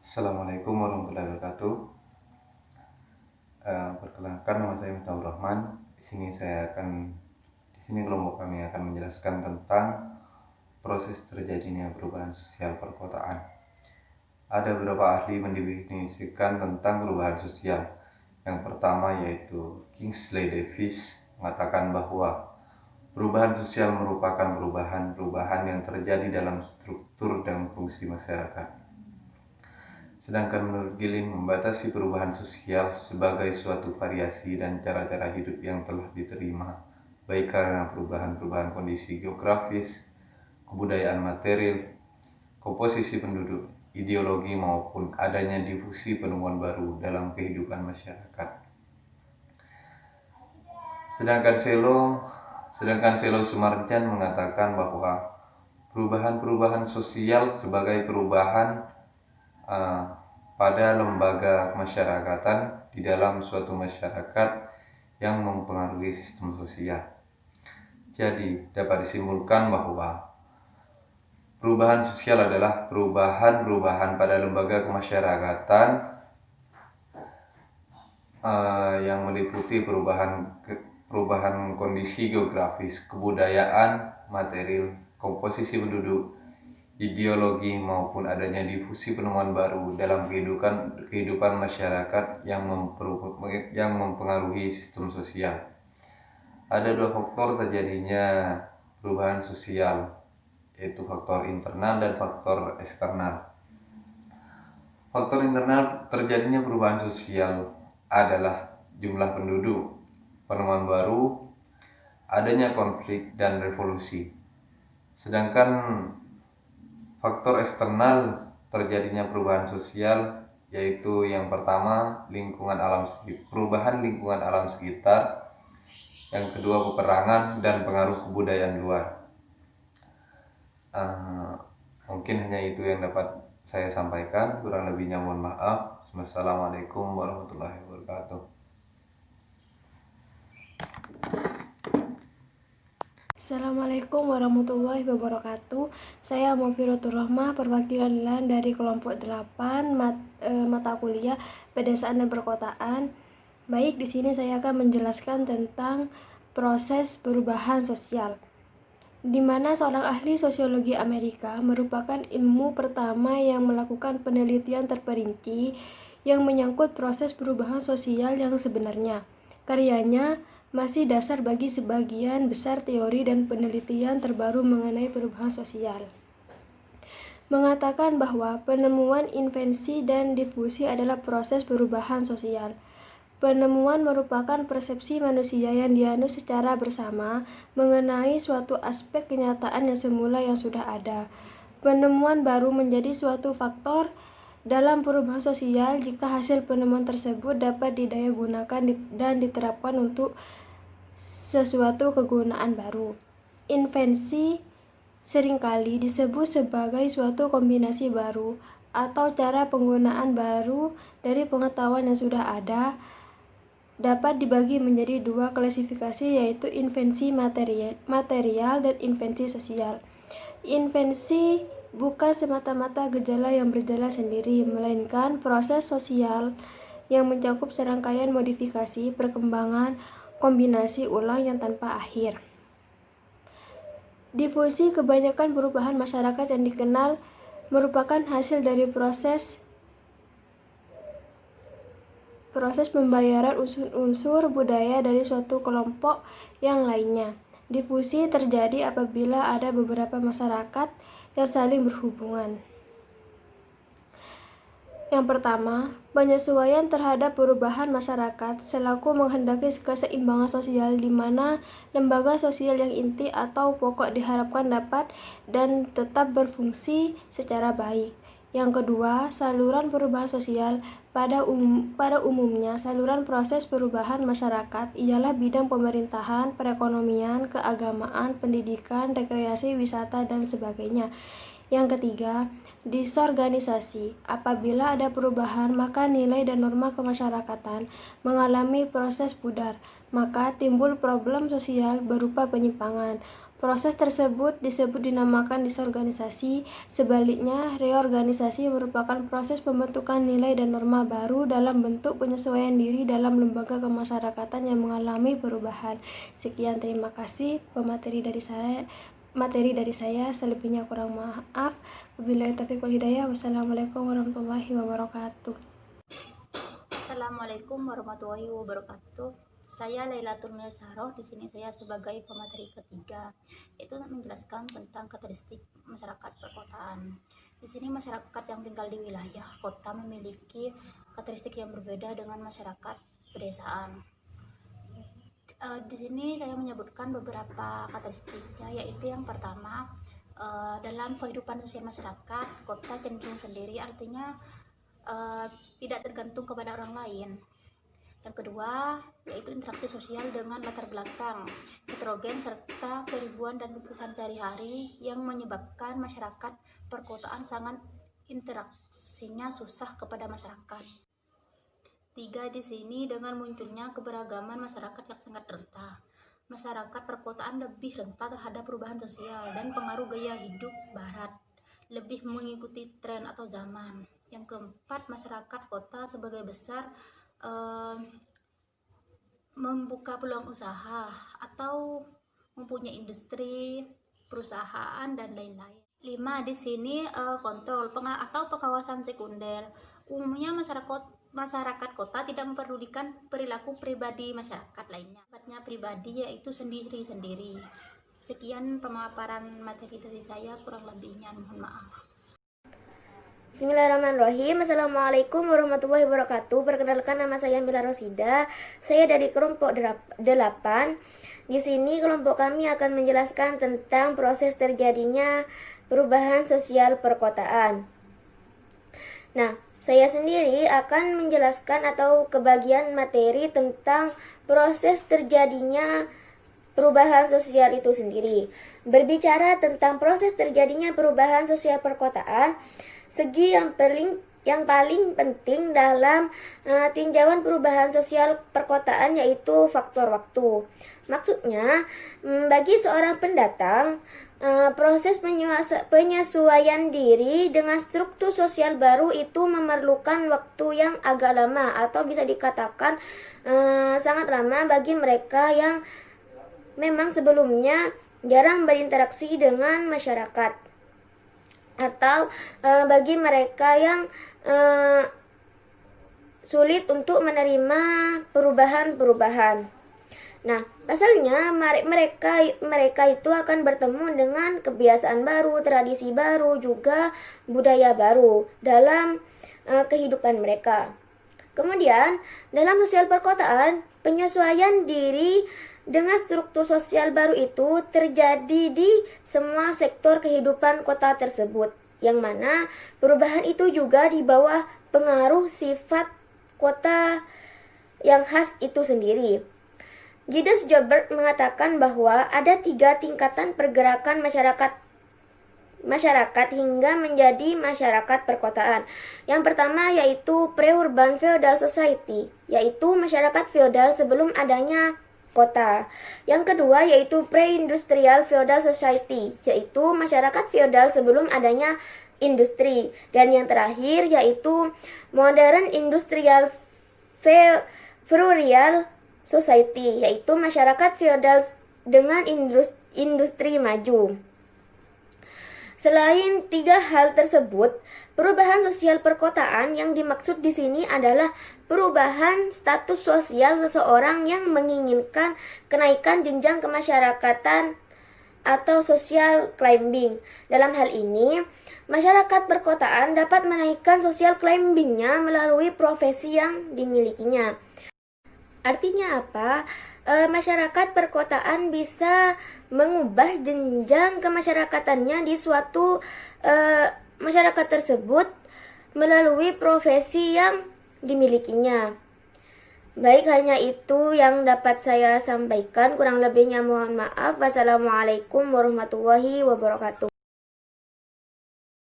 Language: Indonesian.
Assalamualaikum warahmatullahi wabarakatuh. Perkenalkan, nama saya Miftahur Rahman. Di sini kelompok kami akan menjelaskan tentang proses terjadinya perubahan sosial perkotaan. Ada beberapa ahli mendefinisikan tentang perubahan sosial. Yang pertama yaitu Kingsley Davis mengatakan bahwa perubahan sosial merupakan perubahan yang terjadi dalam struktur dan fungsi masyarakat. Sedangkan menurut Gilin, membatasi perubahan sosial sebagai suatu variasi dan cara-cara hidup yang telah diterima, baik karena perubahan kondisi geografis, kebudayaan material, komposisi penduduk, ideologi maupun adanya difusi penemuan baru dalam kehidupan masyarakat. Sedangkan Selo Sumarjan mengatakan bahwa perubahan sosial sebagai perubahan pada lembaga kemasyarakatan di dalam suatu masyarakat yang mempengaruhi sistem sosial. Jadi dapat disimpulkan bahwa perubahan sosial adalah perubahan pada lembaga kemasyarakatan yang meliputi perubahan kondisi geografis, kebudayaan, material, komposisi penduduk, ideologi maupun adanya difusi penemuan baru dalam kehidupan masyarakat yang mempengaruhi sistem sosial. Ada dua faktor terjadinya perubahan sosial, yaitu faktor internal dan faktor eksternal. Faktor internal terjadinya perubahan sosial adalah jumlah penduduk, penemuan baru, adanya konflik dan revolusi. Sedangkan faktor eksternal terjadinya perubahan sosial yaitu yang pertama perubahan lingkungan alam sekitar, yang kedua peperangan dan pengaruh kebudayaan luar. Mungkin hanya itu yang dapat saya sampaikan, kurang lebihnya mohon maaf. Wassalamualaikum warahmatullahi wabarakatuh. Assalamualaikum warahmatullahi wabarakatuh. Saya Mufirotur Rahmah, perwakilan dari kelompok 8 mata kuliah Pedesaan dan Perkotaan. Baik, di sini saya akan menjelaskan tentang proses perubahan sosial, di mana seorang ahli sosiologi Amerika merupakan ilmu pertama yang melakukan penelitian terperinci yang menyangkut proses perubahan sosial yang sebenarnya. Karyanya masih dasar bagi sebagian besar teori dan penelitian terbaru mengenai perubahan sosial. Mengatakan bahwa penemuan, invensi, dan difusi adalah proses perubahan sosial. Penemuan merupakan persepsi manusia yang dianut secara bersama mengenai suatu aspek kenyataan yang semula yang sudah ada. Penemuan baru menjadi suatu faktor dalam perubahan sosial jika hasil penemuan tersebut dapat didaya gunakan dan diterapkan untuk sesuatu kegunaan baru. Invensi seringkali disebut sebagai suatu kombinasi baru atau cara penggunaan baru dari pengetahuan yang sudah ada. Dapat dibagi menjadi dua klasifikasi, yaitu invensi material dan invensi sosial. Invensi bukan semata-mata gejala yang berjalan sendiri, melainkan proses sosial yang mencakup serangkaian modifikasi, perkembangan, kombinasi ulang yang tanpa akhir. Difusi kebanyakan perubahan masyarakat yang dikenal merupakan hasil dari proses pembayaran unsur budaya dari suatu kelompok yang lainnya. Difusi terjadi apabila ada beberapa masyarakat yang saling berhubungan. Yang pertama, penyesuaian terhadap perubahan masyarakat selaku menghendaki keseimbangan sosial di mana lembaga sosial yang inti atau pokok diharapkan dapat dan tetap berfungsi secara baik. Yang kedua, saluran perubahan sosial. Pada umumnya, saluran proses perubahan masyarakat ialah bidang pemerintahan, perekonomian, keagamaan, pendidikan, rekreasi, wisata, dan sebagainya. Yang ketiga, disorganisasi. Apabila ada perubahan, maka nilai dan norma kemasyarakatan mengalami proses pudar, maka timbul problem sosial berupa penyimpangan, Proses tersebut dinamakan disorganisasi. Sebaliknya, reorganisasi merupakan proses pembentukan nilai dan norma baru dalam bentuk penyesuaian diri dalam lembaga kemasyarakatan yang mengalami perubahan. Sekian, terima kasih materi dari saya. Selebihnya kurang maaf. Wabillahi taufiq wal hidayah. Wassalamualaikum warahmatullahi wabarakatuh. Assalamualaikum warahmatullahi wabarakatuh. Saya Lailatul Miasaroh. Di sini saya sebagai pemateri ketiga, yaitu menjelaskan tentang karakteristik masyarakat perkotaan. Di sini masyarakat yang tinggal di wilayah kota memiliki karakteristik yang berbeda dengan masyarakat pedesaan. Di sini saya menyebutkan beberapa karakteristiknya, yaitu yang pertama, dalam kehidupan sosial masyarakat, kota cenderung sendiri, artinya tidak tergantung kepada orang lain. Yang kedua, yaitu interaksi sosial dengan latar belakang heterogen serta keribuan dan keputusan sehari-hari yang menyebabkan masyarakat perkotaan sangat interaksinya susah kepada masyarakat. Tiga, di sini dengan munculnya keberagaman masyarakat yang sangat rentan. Masyarakat perkotaan lebih rentan terhadap perubahan sosial dan pengaruh gaya hidup barat, lebih mengikuti tren atau zaman. Yang keempat, masyarakat kota sebagai besar membuka peluang usaha atau mempunyai industri, perusahaan, dan lain-lain. 5, di sini kontrol atau pengawasan sekunder. Umumnya masyarakat kota tidak memperdulikan perilaku pribadi masyarakat lainnya. Sifatnya pribadi yaitu sendiri-sendiri. Sekian pemaparan materi dari saya, kurang lebihnya mohon maaf. Bismillahirrahmanirrahim. Assalamualaikum warahmatullahi wabarakatuh. Perkenalkan, nama saya Mila Rosida. Saya dari kelompok 8. Di sini kelompok kami akan menjelaskan tentang proses terjadinya perubahan sosial perkotaan. Nah, saya sendiri akan menjelaskan atau kebagian materi tentang proses terjadinya perubahan sosial itu sendiri. Berbicara tentang proses terjadinya perubahan sosial perkotaan, segi yang paling penting dalam tinjauan perubahan sosial perkotaan yaitu faktor waktu. Maksudnya, bagi seorang pendatang, proses penyesuaian diri dengan struktur sosial baru itu memerlukan waktu yang agak lama atau bisa dikatakan sangat lama bagi mereka yang memang sebelumnya jarang berinteraksi dengan masyarakat, atau bagi mereka yang sulit untuk menerima perubahan-perubahan. Nah, pasalnya mereka itu akan bertemu dengan kebiasaan baru, tradisi baru, juga budaya baru dalam kehidupan mereka. Kemudian, dalam sosial perkotaan, penyesuaian diri dengan struktur sosial baru itu terjadi di semua sektor kehidupan kota tersebut, yang mana perubahan itu juga di bawah pengaruh sifat kota yang khas itu sendiri. Gides Joubert mengatakan bahwa ada 3 tingkatan pergerakan masyarakat hingga menjadi masyarakat perkotaan. Yang pertama yaitu pre-urban feudal society, yaitu masyarakat feodal sebelum adanya kota. Yang kedua yaitu pre-industrial feudal society, yaitu masyarakat feodal sebelum adanya industri. Dan yang terakhir yaitu modern industrial feudal society, yaitu masyarakat feodal dengan industri maju. Selain 3 hal tersebut, perubahan sosial perkotaan yang dimaksud di sini adalah perubahan status sosial seseorang yang menginginkan kenaikan jenjang kemasyarakatan atau social climbing. Dalam hal ini, masyarakat perkotaan dapat menaikkan social climbingnya melalui profesi yang dimilikinya. Artinya apa? Masyarakat perkotaan bisa mengubah jenjang kemasyarakatannya di suatu masyarakat tersebut melalui profesi yang dimilikinya. Baik, hanya itu yang dapat saya sampaikan. Kurang lebihnya mohon maaf. Wassalamualaikum warahmatullahi wabarakatuh.